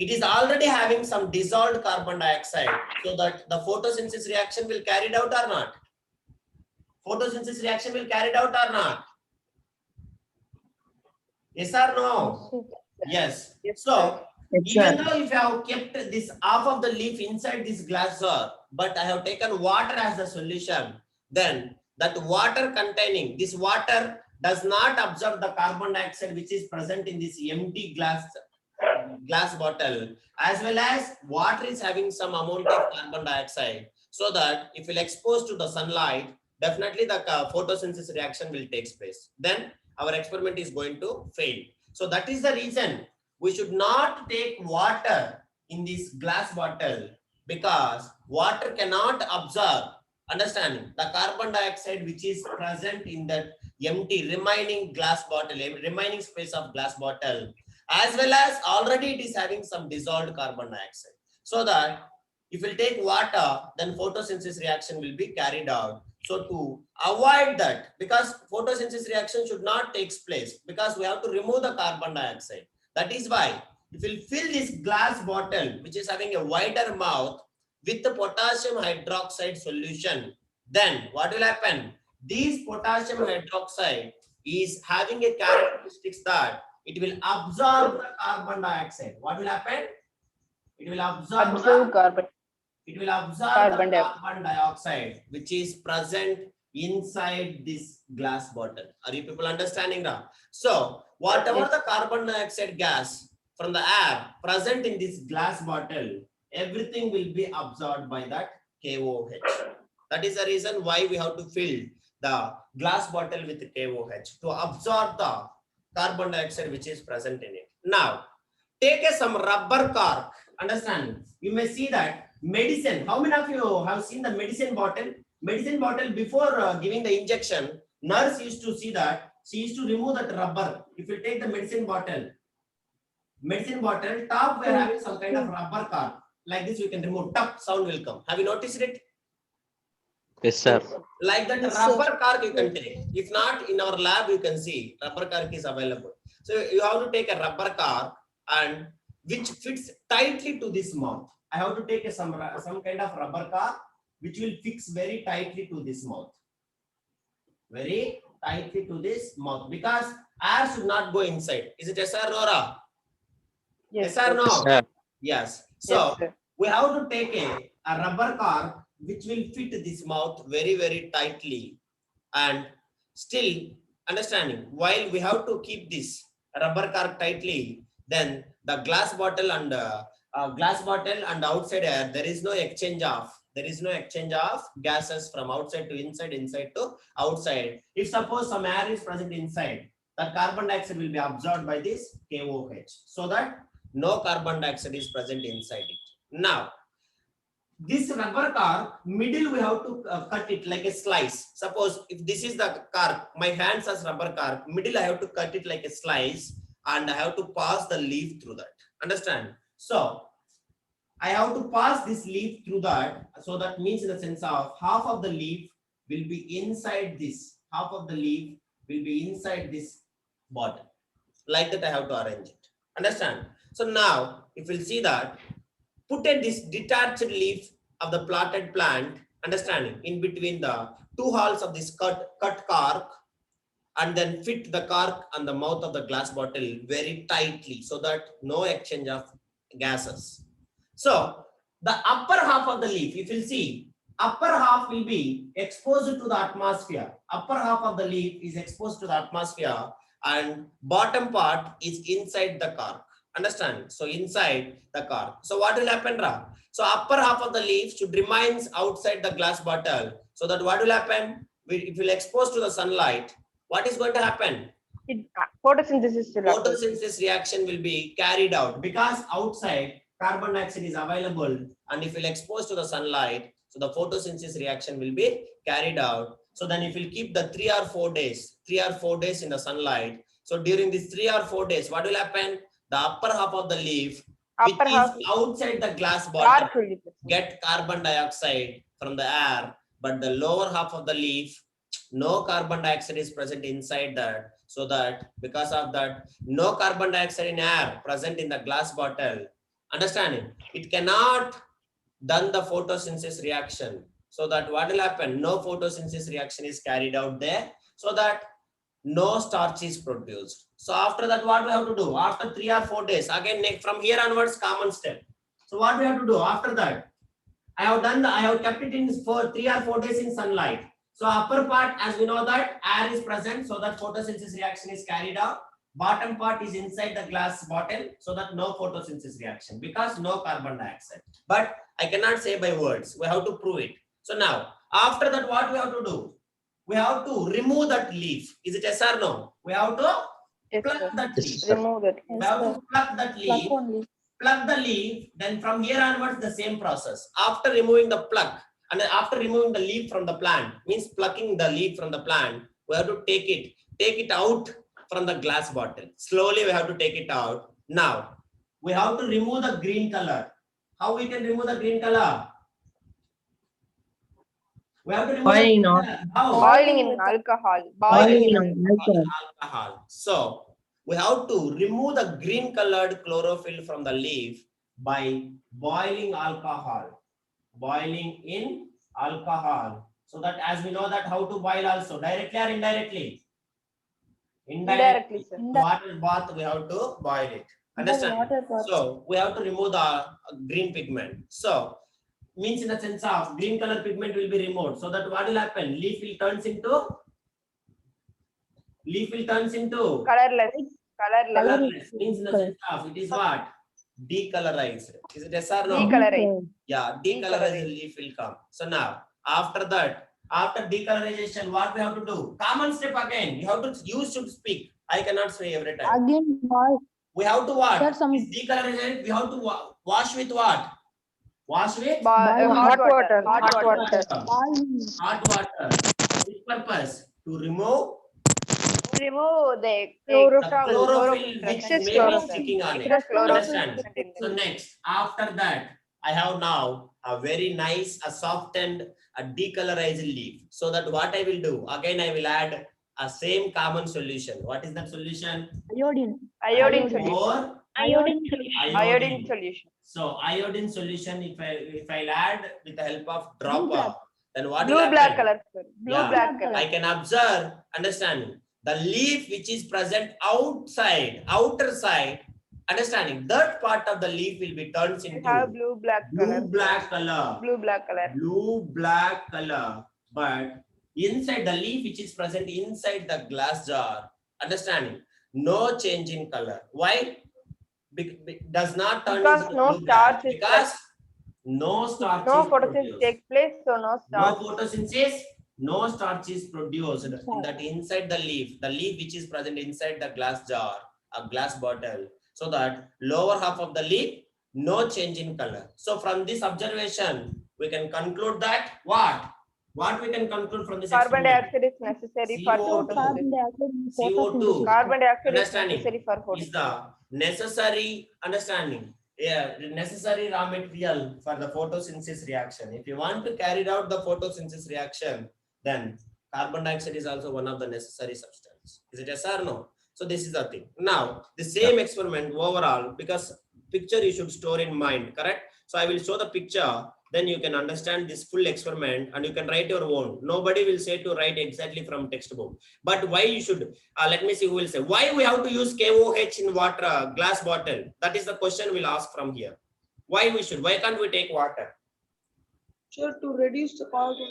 it is already having some dissolved carbon dioxide, so that the photosynthesis reaction will carried out or not? Photosynthesis reaction will carried out or not? Yes or no? Yes. So even though if I have kept this half of the leaf inside this glass jar, but I have taken water as the solution, then that water containing, this water does not absorb the carbon dioxide which is present in this empty glass bottle, as well as water is having some amount of carbon dioxide, so that if it exposed to the sunlight, definitely the photosynthesis reaction will take place. Then our experiment is going to fail. So that is the reason we should not take water in this glass bottle, because water cannot absorb, understanding, the carbon dioxide which is present in that empty remaining glass bottle, remaining space of glass bottle, as well as already it is having some dissolved carbon dioxide. So that if we take water, then photosynthesis reaction will be carried out. So to avoid that, because photosynthesis reaction should not take place, because we have to remove the carbon dioxide. That is why if we fill this glass bottle, which is having a wider mouth, with the potassium hydroxide solution, then what will happen? This potassium hydroxide is having a characteristics that it will absorb the carbon dioxide. What will happen? It will absorb carbon. It will absorb the carbon dioxide which is present inside this glass bottle. Are you people understanding now? So whatever the carbon dioxide gas from the air present in this glass bottle, everything will be absorbed by that KOH. That is the reason why we have to fill the glass bottle with KOH to absorb the carbon dioxide which is present in it. Now, take some rubber cork. Understand? You may see that medicine. How many of you have seen the medicine bottle? Medicine bottle before giving the injection, nurse used to see that. She used to remove that rubber. If you take the medicine bottle, top we are having some kind of rubber cork. Like this, we can remove. Tup sound will come. Have you noticed it? Yes, sir. Like that rubber cork you can take. If not, in our lab you can see rubber cork is available. So you have to take a rubber cork and which fits tightly to this mouth. I have to take some kind of rubber cork which will fix very tightly to this mouth. Very tightly to this mouth, because air should not go inside. Is it yes or no? Yes or no? Yes, sir. Yes. So we have to take a rubber cork which will fit this mouth very, very tightly, and still understanding, while we have to keep this rubber cork tightly, then the glass bottle and outside air, there is no exchange of gases from outside to inside, inside to outside. If suppose some air is present inside, the carbon dioxide will be absorbed by this KOH, so that no carbon dioxide is present inside it. Now, this rubber cork, middle we have to cut it like a slice. Suppose if this is the cork, my hands as rubber cork, middle I have to cut it like a slice, and I have to pass the leaf through that. Understand? So I have to pass this leaf through that. So that means in the sense of half of the leaf will be inside this. Half of the leaf will be inside this bottle. Like that I have to arrange it. Understand? So now if we'll see that, put this detached leaf of the plotted plant, understanding, in between the two halves of this cut cork, and then fit the cork on the mouth of the glass bottle very tightly, so that no exchange of gases. So the upper half of the leaf, if you see, upper half will be exposed to the atmosphere. Upper half of the leaf is exposed to the atmosphere, and bottom part is inside the cork. Understand? So inside the cork. So what will happen, Ra? So upper half of the leaf should remain outside the glass bottle, so that what will happen? If you expose to the sunlight, what is going to happen? Photosynthesis reaction will be carried out, because outside carbon dioxide is available, and if you expose to the sunlight, so the photosynthesis reaction will be carried out. So then if you keep the 3 or 4 days in the sunlight, so during these 3 or 4 days, what will happen? The upper half of the leaf, which is outside the glass bottle, get carbon dioxide from the air, but the lower half of the leaf, no carbon dioxide is present inside that. So that because of that, no carbon dioxide in air present in the glass bottle, Understanding? It cannot done the photosynthesis reaction. So that what will happen? No photosynthesis reaction is carried out there. So that no starch is produced. So after that, what we have to do? After 3 or 4 days, again from here onwards, common step. So what we have to do after that? I have kept it in for 3 or 4 days in sunlight. So upper part, as we know that air is present, so that photosynthesis reaction is carried out. Bottom part is inside the glass bottle, so that no photosynthesis reaction because no carbon dioxide. But I cannot say by words. We have to prove it. So now, after that, what we have to do? We have to remove that leaf. Is it yes or no? We have to Yes, pluck sir. that leaf. Remove it. We have to pluck that leaf. Pluck the leaf, then from here onwards the same process. After removing the pluck and after removing the leaf from the plant, means plucking the leaf from the plant, we have to take it out from the glass bottle. Slowly we have to take it out. Now we have to remove the green color. How we can remove the green color? We have to remove Boiling the on. green color. How? Boiling in alcohol. Boiling in alcohol. Alcohol. So we have to remove the green colored chlorophyll from the leaf by boiling alcohol. Boiling in alcohol. So that as we know that how to boil also, directly or indirectly? Indirectly, sir. Water bath, we have to boil it. Understand? So we have to remove the green pigment. So means in the sense of green color pigment will be removed. So that what will happen? Leaf will turns into Colorless. colorless. Means in the sense of it is what? Decolorized. Is it yes or no? Decolorized. Yeah, decolorized leaf will come. So now, after that, after decolorization, what we have to do? Common step again. You should speak. I cannot say every time. Again, boil. We have to what? Sir, some- This decolorization, we have to wash with what? Wash with Hot water. hot water. Boiling. Hot water. Which purpose? To remove Remove the chlorophyll which excess may be chlorophyll. sticking on it. Excess chlorophyll. Understand? So next, after that, I have now a very nice, a softened, a decolorized leaf. So that what I will do? Again, I will add a same common solution. What is that solution? Iodine. Iodine solution. Or Iodine solution. So iodine solution, if I'll add with the help of dropper, then what will Blue black happen? color, sir. Blue Yeah. black color. I can observe, understanding, the leaf which is present outer side, understanding, that part of the leaf will be turned You into have blue black color. black color. Blue black color. Blue black color. But inside the leaf which is present inside the glass jar, understanding, no change in color. Why? Does not turn Because into no blue black. starch is Because no starch No is photosynthesis produced. takes place, so no No starch. photosynthesis, no starch is produced in that inside the leaf which is present inside the glass jar, a glass bottle. So that lower half of the leaf, no change in color. So from this observation, we can conclude that what? What we can conclude from this Carbon experiment? dioxide is necessary for CO2. photosynthesis. Carbon dioxide in CO2. photosynthesis. Carbon dioxide is Understanding necessary for Is photosynthesis. the necessary understanding. Yeah, necessary raw material for the photosynthesis reaction. If you want to carry out the photosynthesis reaction, then carbon dioxide is also one of the necessary substance. Is it yes or no? So this is the thing. Now, the same experiment overall, because picture you should store in mind, correct? So I will show the picture, then you can understand this full experiment and you can write your own. Nobody will say to write exactly from textbook. But why you should, let me see who will say, why we have to use KOH in water, glass bottle? That is the question we'll ask from here. Why can't we take water? Sure, to reduce the carbon.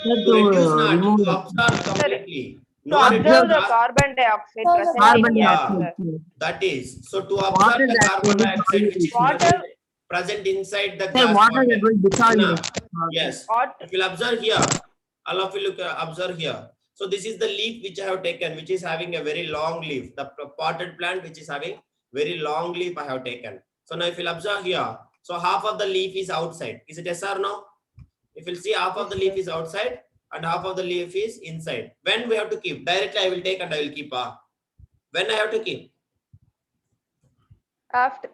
To reduce not, to absorb completely. To Not observe the reduce, carbon dioxide present Carbon in gas. dioxide. that is, so to Water absorb the that carbon will be dioxide which is Water- present inside the Sir, glass water bottle. that will dissolve Now, it. yes, Hot if you'll observe here, all of you look observe here. So this is the leaf which I have taken, which is having a very long leaf. The potted plant which is having very long leaf I have taken. So now if you'll observe here, so half of the leaf is outside. Is it yes or no? If you'll see, half of the leaf is outside and half of the leaf is inside. When we have to keep? Directly I will take and I will keep. When I have to keep? after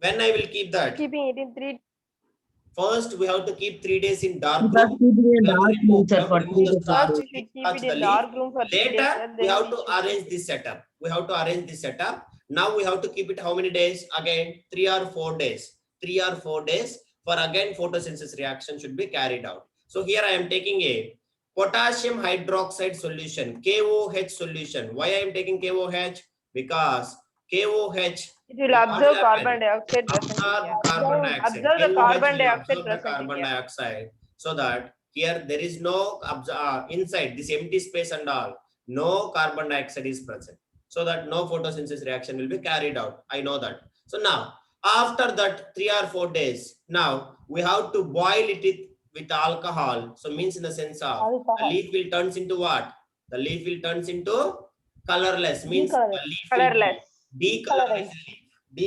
When I will keep that? keeping it in 3 First, we have to keep 3 days in dark Because room. keep it in We a have to dark remove- nature we have for to remove the 3 days. starch. First, we should keep touch it the in leaf. dark room for 3 days. Later, and we then have to should- arrange this setup. We have to arrange this setup. Now we have to keep it how many days? Again, 3 or 4 days. 3 or 4 days for again photosynthesis reaction should be carried out. So here I am taking a potassium hydroxide solution, KOH solution. Why I am taking KOH? Because KOH It will what absorb will carbon happen? dioxide present in Absorb air. carbon dioxide. Absorb the KOH carbon will dioxide absorb the present in carbon air. dioxide, so that here there is no inside this empty space and all, no carbon dioxide is present, so that no photosynthesis reaction will be carried out. I know that. So now after that 3 or 4 days, now we have to boil it with alcohol. So means in the sense of the Alcohol. leaf will turns into what? The leaf will turns into colorless. Means the Decolorate. leaf will Colorless. be decolorized leaf.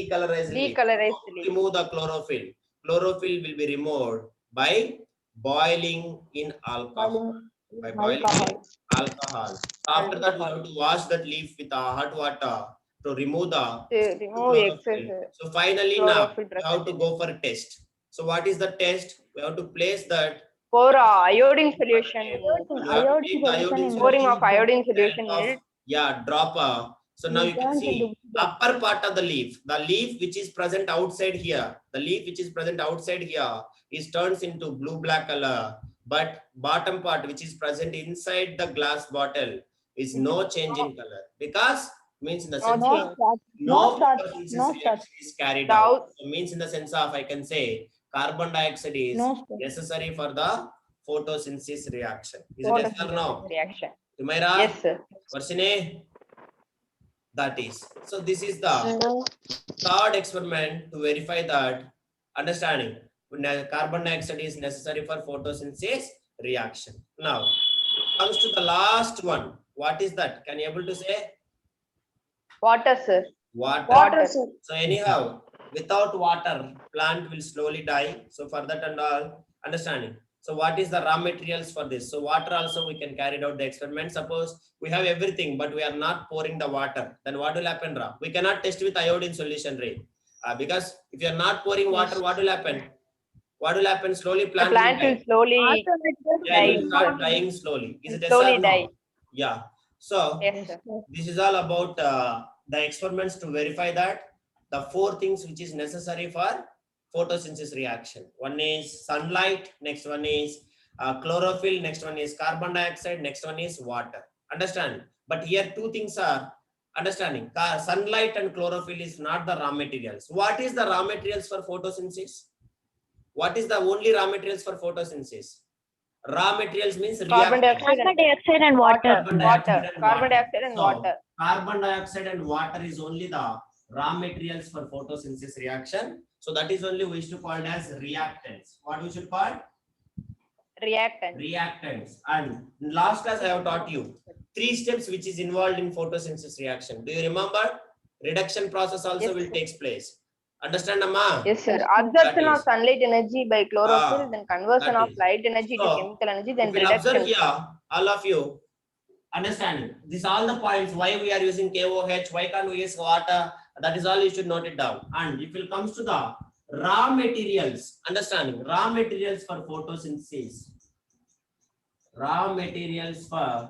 Decolorized leaf. Decolorized leaf. Remove the chlorophyll. Chlorophyll will be removed by boiling in alcohol. By boiling in alcohol. So after that, we have to wash that leaf with hot water to remove the To remove chlorophyll. excess So finally now chlorophyll we have to present. go for a test. So what is the test? We have to place that. Pour iodine solution. You have to take the iodine Pouring solution of iodine kind solution of, in it. yeah, dropper. So now you can see upper part of the leaf which is present outside here, the leaf which is present outside here is turns into blue black color, but bottom part which is present inside the glass bottle is no change in color, because means in the sense No of change. no No starch, photosynthesis no reaction starch. is carried The out. So means in the sense of I can say carbon dioxide is No starch. necessary for the photosynthesis reaction. Is it yes or no? Photosynthesis reaction. Humaira? Yes, sir. Varshini? That is. So this is the third experiment to verify that understanding carbon dioxide is necessary for photosynthesis reaction. Now comes to the last one. What is that? Can you able to say? Water, sir. Water. Water. sir. So anyhow, without water, plant will slowly die. So for that and all, understanding. So what is the raw materials for this? So water also we can carry out the experiment. Suppose we have everything, but we are not pouring the water. Then what will happen, Ra? We cannot test with iodine solution, right? Because if you are not pouring water, what will happen? What will happen? Slowly The plant plant will will die. slowly Yeah, it will die. start dying slowly. Is it yes Slowly or no? die. Yeah. So Yes, sir. this is all about the experiments to verify that the 4 things which is necessary for photosynthesis reaction. One is sunlight, next one is chlorophyll, next one is carbon dioxide, next one is water. Understand? But here 2 things are understanding. Sunlight and chlorophyll is not the raw materials. What is the raw materials for photosynthesis? What is the only raw materials for photosynthesis? Raw materials means Carbon reactants. dioxide and water. water. Carbon dioxide and So, water. carbon dioxide and water is only the raw materials for photosynthesis reaction. So that is only we should call it as reactants. What we should call? Reactant. Reactants. And in last class I have taught you 3 steps which is involved in photosynthesis reaction. Do you remember? Reduction process also Yes, will sir. take place. Understand, Amma? Yes, sir. Yes, Absorption that of is- sunlight energy by chlorophyll, then conversion that of is. light energy to So, chemical energy, then If you observe reduction. here, all of you understanding these all the points why we are using KOH, why can't we use water? That is all you should note it down. And if it comes to the raw materials, understanding raw materials for photosynthesis, raw materials for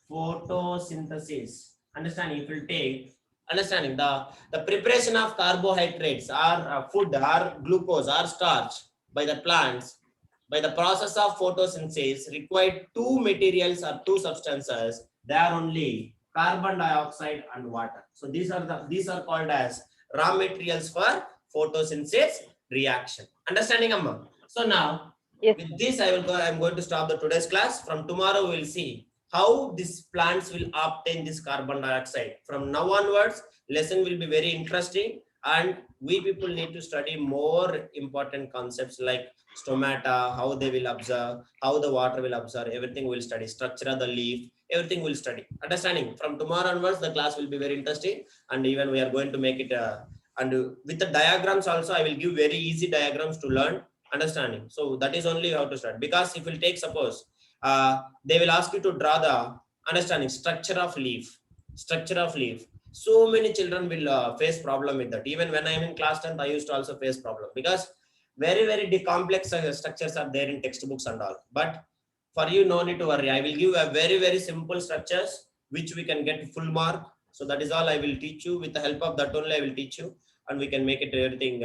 photosynthesis, understanding if you take understanding the preparation of carbohydrates or food or glucose or starch by the plants by the process of photosynthesis required 2 materials or 2 substances. They are only carbon dioxide and water. So these are called as raw materials for photosynthesis reaction. Understanding, Amma? So now Yes. with this I'm going to stop the today's class. From tomorrow we will see how these plants will obtain this carbon dioxide. From now onwards, lesson will be very interesting, and we people need to study more important concepts like stomata, how they will observe, how the water will observe, everything we'll study, structure of the leaf, everything we'll study. Understanding? From tomorrow onwards, the class will be very interesting, and even we are going to make it, and with the diagrams also, I will give very easy diagrams to learn. Understanding? So that is only how to start, because if we'll take suppose, they will ask you to draw the understanding structure of leaf. So many children will face problem with that. Even when I am in class 10th, I used to also face problem, because very complex structures are there in textbooks and all. But for you, no need to worry. I will give a very simple structures which we can get full mark, So that is all I will teach you. With the help of that only I will teach you, and we can make it everything